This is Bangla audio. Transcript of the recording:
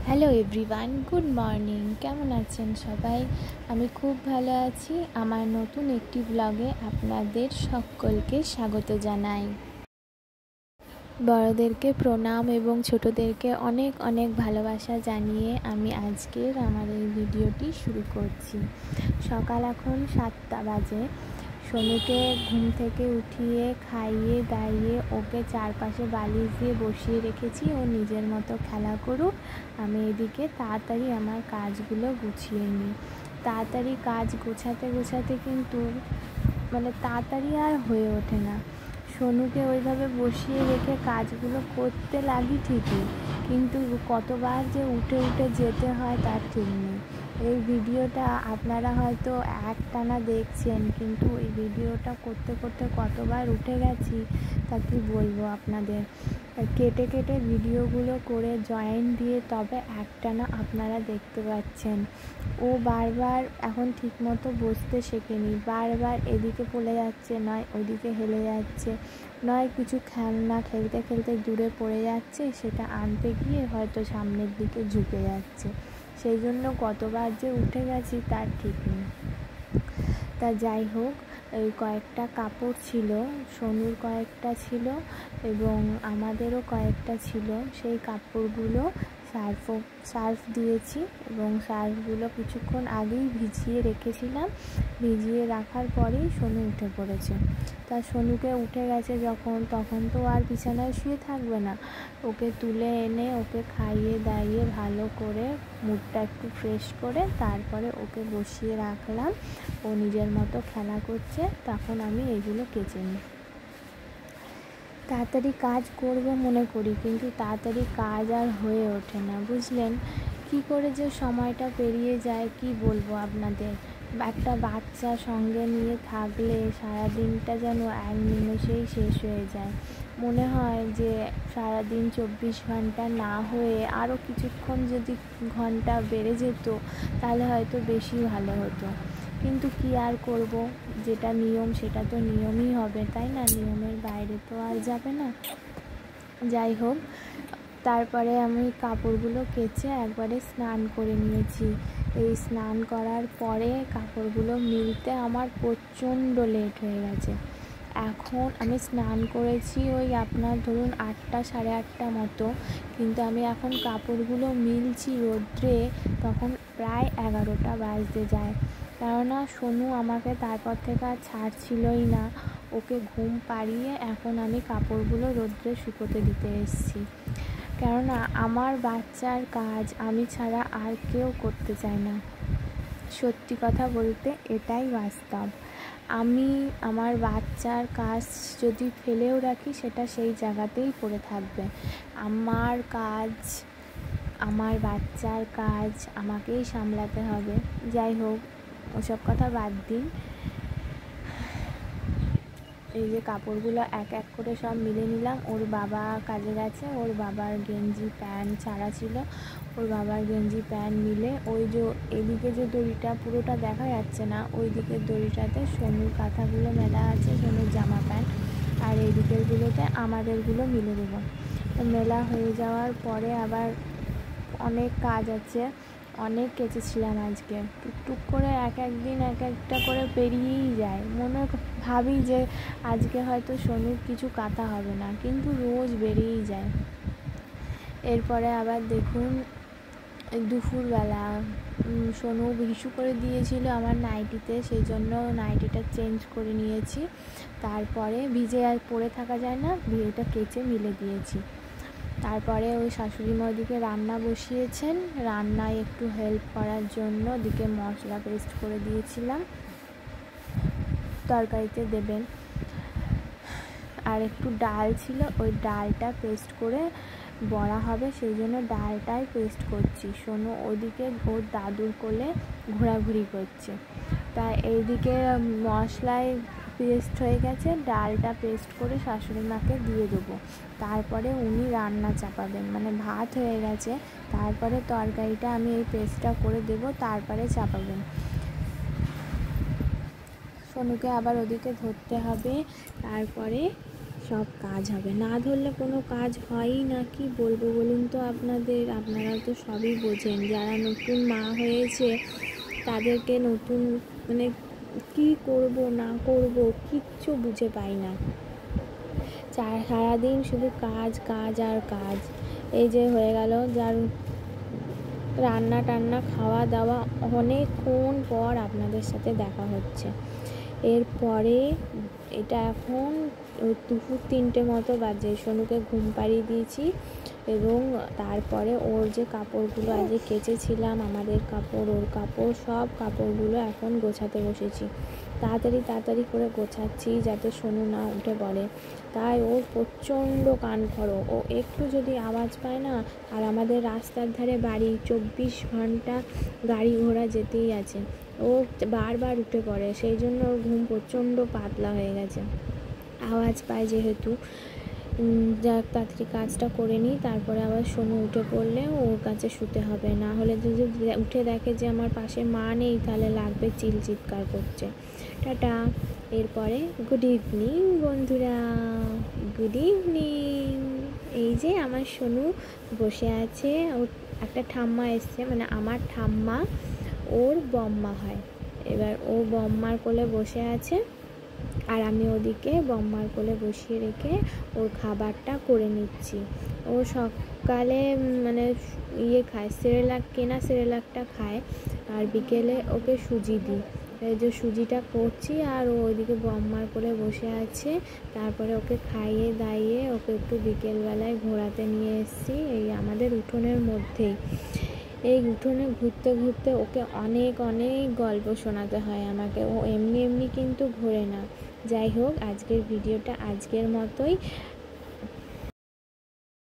Hello everyone, good morning. কেমন আছেন সবাই? আমি খুব ভালো আছি। আমার নতুন একটি ব্লগে আপনাদের সকলকে স্বাগত জানাই। বড়দেরকে প্রণাম এবং ছোটদেরকে অনেক অনেক ভালোবাসা জানিয়ে আমি আজকের আমার এই ভিডিওটি শুরু করছি। সকাল এখন 7টা বাজে। সোনুকে ঘুম থেকে উঠিয়ে খাইয়ে দাইয়ে ওকে চারপাশে বালিশ দিয়ে বসিয়ে রেখেছি। ও নিজের মতো খেলা করুক, আমি এদিকে তাড়াতাড়ি আমার কাজগুলো গুছিয়ে নিই। তাড়াতাড়ি কাজ গোছাতে কিন্তু তাড়াতাড়ি আর হয়ে ওঠে না। সোনুকে ওইভাবে বসিয়ে রেখে কাজগুলো করতে লাগি ঠিকই, কিন্তু কতবার যে উঠে যেতে হয় তার ঠিক নেই। এই ভিডিওটা আপনারা হয়তো একটানা দেখছেন, কিন্তু এই ভিডিওটা করতে কতবার উঠে গেছি তা কি বলবো আপনাদের। কেটে ভিডিওগুলো করে জয়েন্ট দিয়ে তবে একটানা আপনারা দেখতে পাচ্ছেন। ও বারবার এখন ঠিকমতো বসতে শেখেনি, বারবার এদিকে পড়ে যাচ্ছে, নয় ওইদিকে হেলে যাচ্ছে, নয় কিছু খেলনা খেলতে দূরে পড়ে যাচ্ছে, সেটা আনতে গিয়ে হয়তো সামনের দিকে ঝুঁকে যাচ্ছে। সেই জন্য কতবার যে উঠে গেছি তার ঠিক নেই। তা যাই হোক, এই কয়েকটা কাপড় ছিল, সোনুর কয়েকটা ছিল এবং আমাদেরও কয়েকটা ছিল। সেই কাপড়গুলো সার্ফ দিয়েছি এবং সার্ফগুলো কিছুক্ষণ আগেই ভিজিয়ে রেখেছিলাম। ভিজিয়ে রাখার পরেই সোনু উঠে পড়েছে। তা সোনুকে উঠে গেছে যখন, তখন তো আর বিছানায় শুয়ে থাকবে না। ওকে তুলে এনে ওকে খাইয়ে দাইয়ে ভালো করে মুডটা একটু ফ্রেশ করে তারপরে ওকে বসিয়ে রাখলাম। ও নিজের মতো খেলা করছে, তখন আমি এগুলো কেচে নিই। তাড়াতাড়ি কাজ করব মনে করি, কিন্তু তাড়াতাড়ি কাজ আর হয়ে ওঠে না, বুঝলেন। কি করে যে সময়টা পেরিয়ে যায় কি বলবো আপনাদের। একটা বাচ্চা সঙ্গে নিয়ে থাকলে সারাদিনটা যেন এক নিমেষেই শেষ হয়ে যায়। মনে হয় যে সারাদিন 24 ঘন্টা না হয়ে আরও কিছুক্ষণ যদি ঘন্টা বেড়ে যেত তাহলে হয়তো বেশি ভালো হতো, কিন্তু কি আর করব, যেটা নিয়ম সেটা তো নিয়মই হবে, তাই না? নিয়মের বাইরে তো আর যাবে না। যাই হোক, তারপরে আমি কাপড়গুলো কেচে একবারে স্নান করে নিয়েছি। এই স্নান করার পরে কাপড়গুলো মিলতে আমার প্রচণ্ড লেট হয়ে গেছে। এখন আমি স্নান করেছি ওই আপনার ধরুন 8টা সাড়ে 8টা মতো, কিন্তু আমি এখন কাপড়গুলো মিলছি রোদ্রে তখন প্রায় 11টা বাজতে যায়। কেননা সোনু আমাকে তারপর থেকে আর ছাড়ছিলই না। ওকে ঘুম পাড়িয়ে এখন আমি কাপড়গুলো রোদ্রে শুকোতে দিতে এসেছি। কেননা আমার বাচ্চার কাজ আমি ছাড়া আর কেউ করতে চায় না। সত্যি কথা বলতে এটাই বাস্তব। আমি আমার বাচ্চার কাজ যদি ফেলেও রাখি সেটা সেই জায়গাতেই পড়ে থাকবে। আমার কাজ, আমার বাচ্চার কাজ আমাকেই সামলাতে হবে। যাই হোক, ওসব কথা বাদ দিন। এই যে কাপড়গুলো এক এক করে সব মিলে নিলাম। ওর বাবা কাজে গেছে, ওর বাবার গেঞ্জি প্যান্ট ছাড়া ছিল, ওর বাবার গেঞ্জি প্যান্ট মিলে ওই যে এদিকে যে দড়িটা পুরোটা দেখা যাচ্ছে না, ওই দিকের দড়িটাতে সোনুর কাঁথাগুলো মেলা আছে, সোনুর জামা প্যান্ট, আর এই দিকেরগুলোতে আমাদেরগুলো মিলে দেবো। মেলা হয়ে যাওয়ার পরে আবার অনেক কাজ আছে, অনেক কেচেছিলাম আজকে। টুকটুক করে এক একদিন এক একটা করে পেরিয়েই যায়। ভাবি যে আজকে হয়তো সোনুর কিছু কাঁথা হবে না, কিন্তু রোজ বেরিয়েই যায়। এরপরে আবার দেখুন দুপুরবেলা সোনু হিসু করে দিয়েছিল আমার নাইটিতে, সেই জন্য নাইটিটা চেঞ্জ করে নিয়েছি। তারপরে ভিজে আর পরে থাকা যায় না, ভিজেটা কেচে মিলে দিয়েছি। তারপরে ওই শাশুড়ি মা ওদিকে রান্না বসিয়েছেন, রান্নায় একটু হেল্প করার জন্য ওদিকে মশলা পেস্ট করে দিয়েছিলাম, তরকারিতে দেবেন। আর একটু ডাল ছিল, ওই ডালটা পেস্ট করে বড়া হবে, সেই জন্য ডালটাই পেস্ট করছি। সোনু ওদিকে ওর দাদুর কোলে ঘোরাঘুরি করছে। তাই এইদিকে মশলায় পেস্ট হয়ে গেছে, ডালটা পেস্ট করে শাশুড়ি মাকে দিয়ে দেবো। তারপরে উনি রান্না চাপাবেন, ভাত হয়ে গেছে, তারপরে তরকারিটা আমি এই পেস্টটা করে দেবো, তারপরে চাপাবেন। সোনুকে আবার ওদিকে ধরতে হবে, তারপরে সব কাজ হবে। না ধরলে কোনো কাজ হয়ই না। কি বলবো বলুন তো আপনাদের, আপনারা তো সবই বোঝেন। যারা নতুন মা হয়েছে তাদেরকে নতুন মানে কী করব না করব কিচ্ছু বুঝে পাই না। সারাদিন শুধু কাজ কাজ আর কাজ। এই যে হয়ে গেল যার রান্না টান্না খাওয়া দাওয়া, অনেকক্ষণ পর আপনাদের সাথে দেখা হচ্ছে। এরপরে এটা এখন দুপুর 3টে মতো বাজে। সোনুকে ঘুম পাড়িয়ে দিয়েছি এবং তারপরে ওর যে কাপড়গুলো আজকে কেচেছিলাম, আমাদের কাপড় ওর কাপড়, সব কাপড়গুলো এখন গোছাতে বসেছি। তাড়াতাড়ি করে গোছাচ্ছি যাতে সোনু না উঠে পড়ে। তাই ওর প্রচণ্ড কান খড়ো। ও একটু যদি আওয়াজ পায় না, আর আমাদের রাস্তার ধারে বাড়ি, 24 ঘন্টা গাড়ি ঘোড়া যেতেই আছে, ও বারবার উঠে পড়ে। সেই জন্য ওর ঘুম প্রচণ্ড পাতলা হয়ে গেছে। আওয়াজ পায় যেহেতু, যাক তাড়াতাড়ি কাজটা করে নিই, তারপরে আবার সোনু উঠে পড়লে ওর কাছে শুতে হবে। না হলে যদি উঠে দেখে যে আমার পাশে মা নেই, তাহলে লাগবে চিৎকার করছে। টাটা। এরপরে গুড ইভিনিং বন্ধুরা, গুড ইভিনিং। এই যে আমার সোনু বসে আছে, ওর একটা ঠাম্মা এসছে, মানে আমার ঠাম্মা ওর বম্মা হয়। এবার ও বম্মার কোলে বসে আছে, আর আমি ওদিকে বম্মার কোলে বসিয়ে রেখে ওর খাবারটা করে নিচ্ছি। ও সকালে মানে খায় সেরেলাক, কেনা সেরেলাকটা খায়, আর বিকেলে ওকে সুজি দিই। এই যে সুজিটা করছি, আর ও ওইদিকে বম্মার কোলে বসে আছে। তারপরে ওকে খাইয়ে দাইয়ে ওকে একটু বিকেলবেলায় ঘোরাতে নিয়ে এসেছি, এই আমাদের উঠোনের মধ্যেই। এই উঠোনে ঘুরতে ঘুরতে ওকে অনেক গল্প শোনাতে হয় আমাকে। ও এমনি কিন্তু ঘোরে না। যাই হোক, আজকের ভিডিওটা আজকের মতোই।